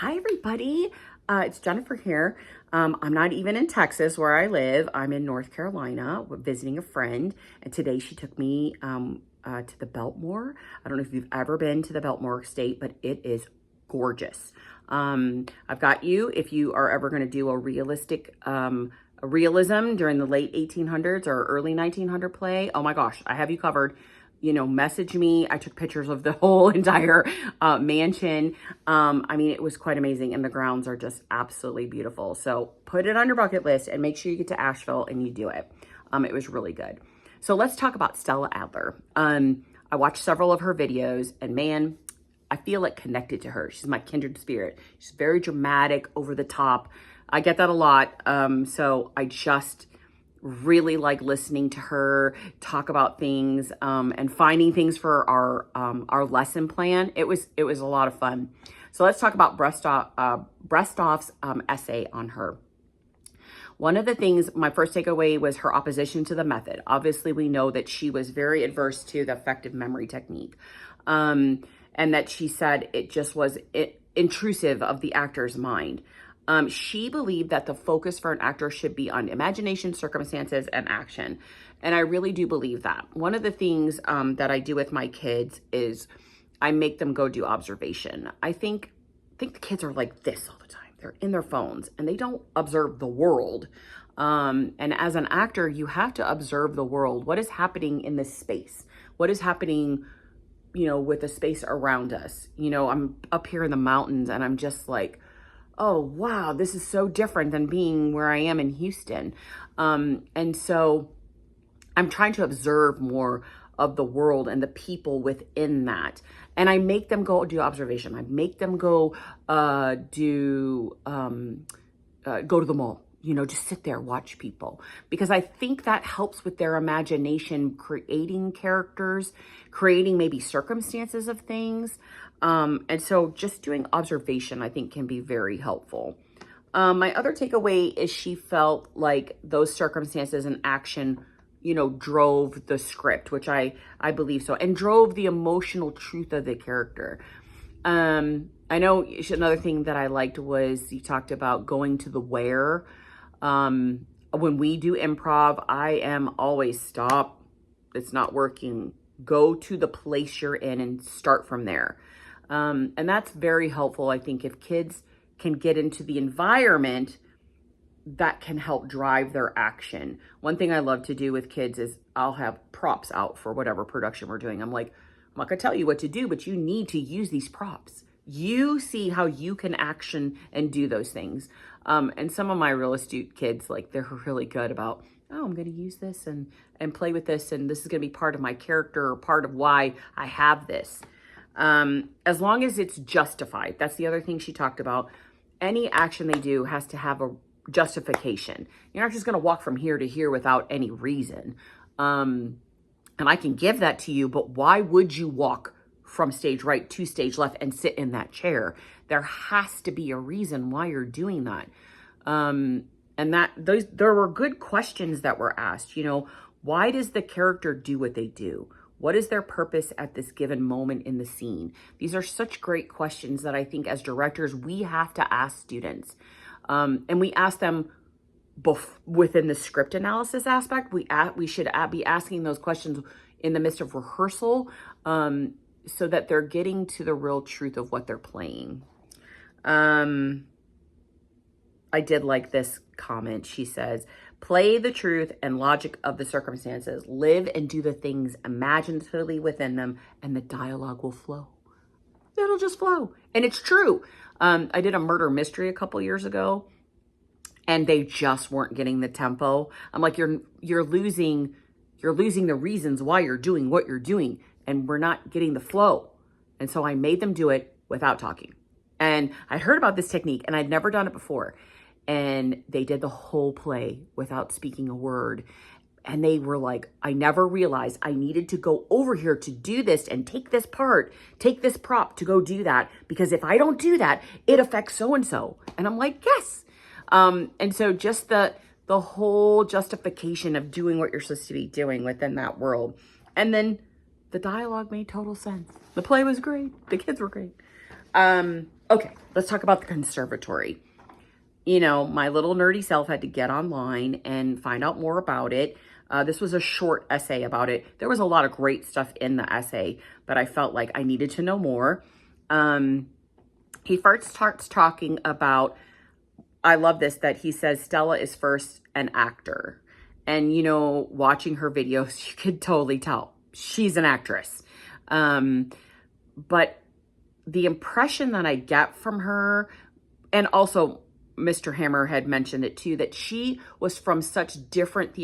Hi, everybody. It's Jennifer here. I'm not even in Texas where I live. I'm in North Carolina visiting a friend. And today she took me to the Biltmore. I don't know if you've ever been to the Biltmore Estate, but it is gorgeous. I've got you if you are ever going to do a realism during the late 1800s or early 1900 play. Oh my gosh, I have you covered. Message me. I took pictures of the whole entire mansion. I mean, it was quite amazing, and the grounds are just absolutely beautiful. So put it on your bucket list and make sure you get to Asheville and you do it. It was really good. So let's talk about Stella Adler. I watched several of her videos, and man, I feel like connected to her. She's my kindred spirit. She's very dramatic, over the top. I get that a lot. So I just really like listening to her talk about things and finding things for our lesson plan. It was a lot of fun. So let's talk about Brestoff's essay on her. One of the things, my first takeaway was her opposition to the method. Obviously, we know that she was very adverse to the effective memory technique, and that she said it just was intrusive of the actor's mind. She believed that the focus for an actor should be on imagination, circumstances, and action. And I really do believe that. One of the things that I do with my kids is I make them go do observation. I think the kids are like this all the time. They're in their phones and they don't observe the world. And as an actor, you have to observe the world. What is happening in this space? What is happening, with the space around us? I'm up here in the mountains and I'm just like, oh, wow, this is so different than being where I am in Houston. And so I'm trying to observe more of the world and the people within that. And I make them go do observation. I make them go go to the mall, just sit there, watch people. Because I think that helps with their imagination, creating characters, creating maybe circumstances of things. And so just doing observation, I think, can be very helpful. My other takeaway is she felt like those circumstances and action, drove the script, which I believe so, and drove the emotional truth of the character. I know another thing that I liked was you talked about going to the where. When we do improv, I am always stop. It's not working. Go to the place you're in and start from there. And that's very helpful. I think if kids can get into the environment, that can help drive their action. One thing I love to do with kids is I'll have props out for whatever production we're doing. I'm not gonna tell you what to do, but you need to use these props. You see how you can action and do those things. And some of my real astute kids, they're really good about, oh, I'm going to use this and play with this. And this is going to be part of my character or part of why I have this. As long as it's justified. That's the other thing she talked about. Any action they do has to have a justification. You're not just going to walk from here to here without any reason. And I can give that to you, but why would you walk from stage right to stage left and sit in that chair? There has to be a reason why you're doing that. And there were good questions that were asked. Why does the character do what they do? What is their purpose at this given moment in the scene? These are such great questions that I think as directors, we have to ask students. And we ask them within the script analysis aspect. We should be asking those questions in the midst of rehearsal, so that they're getting to the real truth of what they're playing. I did like this comment. She says, play the truth and logic of the circumstances. Live and do the things imaginatively within them, and the dialogue will flow. It'll just flow. And it's true. I did a murder mystery a couple years ago, and they just weren't getting the tempo. I'm like, you're losing the reasons why you're doing what you're doing, and we're not getting the flow. And so I made them do it without talking. And I heard about this technique, and I'd never done it before. And they did the whole play without speaking a word. And they were like, I never realized I needed to go over here to do this and take this part, take this prop to go do that. Because if I don't do that, it affects so-and-so. And I'm like, yes. And so just the whole justification of doing what you're supposed to be doing within that world. And then the dialogue made total sense. The play was great. The kids were great. Okay, let's talk about the conservatory. You know, my little nerdy self had to get online and find out more about it. This was a short essay about it. There was a lot of great stuff in the essay, but I felt like I needed to know more. He first starts talking about, I love this, that he says Stella is first an actor. And, you know, watching her videos, you could totally tell she's an actress. But the impression that I get from her, and also Mr. Hammer had mentioned it too, that she was from such different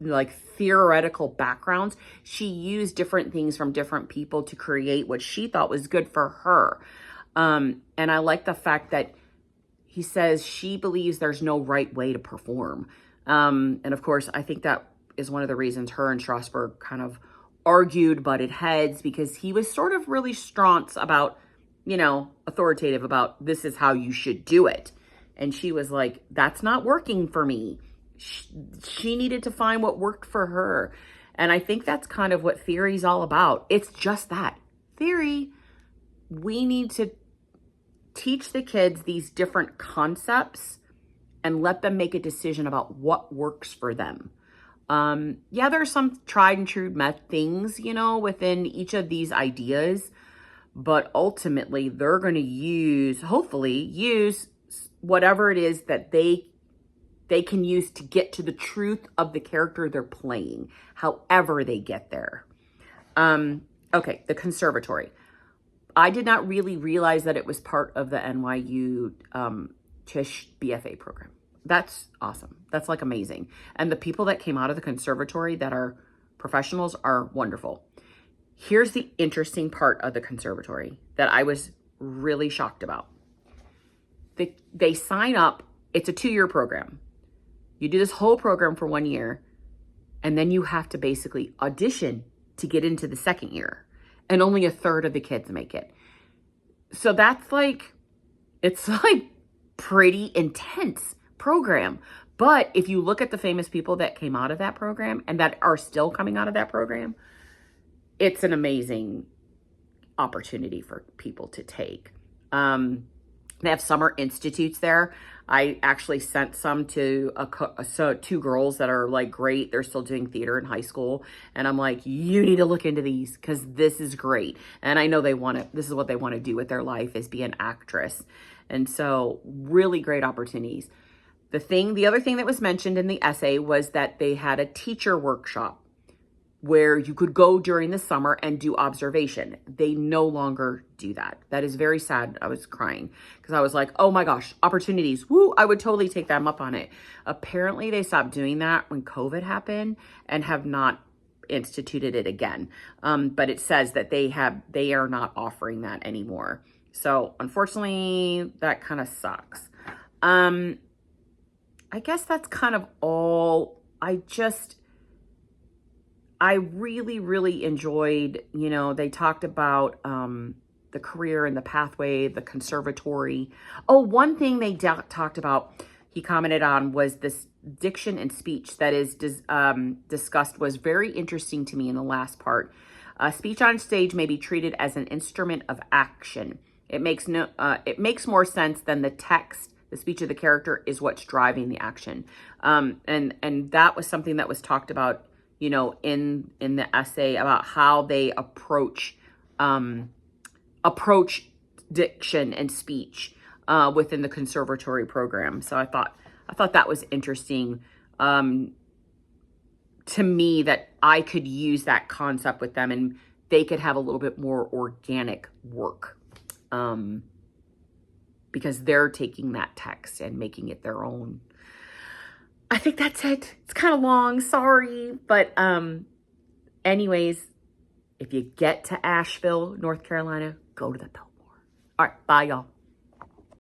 like theoretical backgrounds. She used different things from different people to create what she thought was good for her. And I like the fact that he says she believes there's no right way to perform. And of course, I think that is one of the reasons her and Strasberg kind of argued, butted heads, because he was sort of really staunch about, you know, authoritative about this is how you should do it. And she was like, that's not working for me. She needed to find what worked for her. And I think that's kind of what theory's all about. It's just that. Theory, we need to teach the kids these different concepts and let them make a decision about what works for them. Yeah, there's some tried and true things, you know, within each of these ideas, but ultimately they're going to hopefully use whatever it is that they can use to get to the truth of the character they're playing, however they get there. Okay, the conservatory. I did not really realize that it was part of the NYU Tisch BFA program. That's awesome. That's like amazing. And the people that came out of the conservatory that are professionals are wonderful. Here's the interesting part of the conservatory that I was really shocked about. They sign up. It's a 2-year program. You do this whole program for 1 year, and then you have to basically audition to get into the 2nd year. And only a third of the kids make it. So that's like, it's like pretty intense program. But if you look at the famous people that came out of that program and that are still coming out of that program, it's an amazing opportunity for people to take. They have summer institutes there. I actually sent some to 2 girls that are like great. They're still doing theater in high school. And I'm like, you need to look into these because this is great. And I know this is what they want to do with their life, is be an actress. And so really great opportunities. The other thing that was mentioned in the essay was that they had a teacher workshop where you could go during the summer and do observation. They no longer do that. That is very sad. I was crying because I was like, oh my gosh, opportunities. Woo, I would totally take them up on it. Apparently they stopped doing that when COVID happened and have not instituted it again. But it says that they are not offering that anymore. So unfortunately, that kind of sucks. I guess that's kind of all. I really, really enjoyed, you know, they talked about the career and the pathway, the conservatory. Oh, one thing they talked about, he commented on, was this diction and speech that is discussed was very interesting to me in the last part. Speech on stage may be treated as an instrument of action. It makes more sense than the text. The speech of the character is what's driving the action. And that was something that was talked about, you know, in the essay about how they approach diction and speech within the conservatory program. So I thought that was interesting to me, that I could use that concept with them and they could have a little bit more organic work because they're taking that text and making it their own. I think that's it. It's kind of long, sorry. But anyways, if you get to Asheville, North Carolina, go to the Biltmore. All right, bye, y'all.